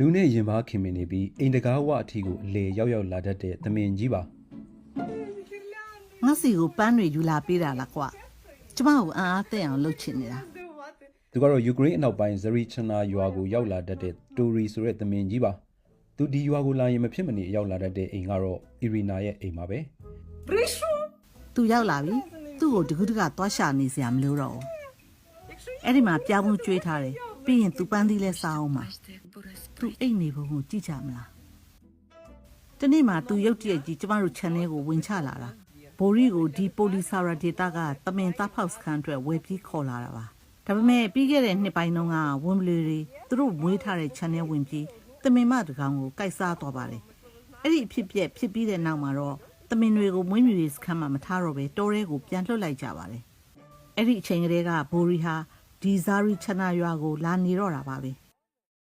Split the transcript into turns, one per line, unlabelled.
လူနဲ့ရင်ပါခင်မင်းနေပြီးအိမ်တကားဝအထီကိုအလေရောက်လာတတ်တဲ့သမင်ကြီးပါ
ငါစီကိုပန်းတွေယူလာပေးတာလားကွာကျမကိုအားသိအောင်လှုပ်ချင်နေတာ
သူကတော့ယူကရိန်းအနောက်ပိုင်းဇရီချနာရွာကိုရောက်လာတတ်တဲ့တိုရီဆိုတဲ့သမင်ကြီးပါသူဒီရွာကိုလာရင်မဖြစ်မနေရောက်လာတတ်တဲ့အိမ်ကတော့အီရီနာရဲ့အိမ်ပါပဲ
သူရောက်လာပြီသူ့ကိုတကူးတကသွားရှာနေစရာမလိုတော့ဘူးအဲ့ဒီမှာပြားမှုကျွေးထားတယ်ပြီးရင်သူပန်းသီးလဲစားအောင်ပါသူအိတ်နေပုံကိုကြည့်ကြမလားတနေ့မှသူရုတ်တရက်ကြီးကျမတို့ channel ကိုဝင်ချလာတာဘိုရီကိုဒီပိုလီဆာရာဒေတာကတမင်သားဖောက်စခန်းအတွက်ဝယ်ပြီးခေါ်လာတာပါဒါပေမဲ့ပြီးခဲ့တဲ့နှစ်ပိုင်းတုန်းကဝန်ဘလီတွေသူတို့မွေးထားတဲ့ channel ဝင်ပြီးတမင်မတကောင်ကိုကိုက်စားသွားပါတယ်အဲ့ဒီအဖြစ်ဖြစ်ပြီးတဲ့နောက်မှာတော့တမင်တွေကိုမွေးမြူရေးစခန်းမှာမထားတော့ပဲတောထဲကိုပြန်လွှတ်လိုက်ကြပါတယ်အဲ့ဒီအချိန်ကလေးကဘိုရီဟာဒီဇာရီချနာရွာကိုလာနေတော့တာပါပဲ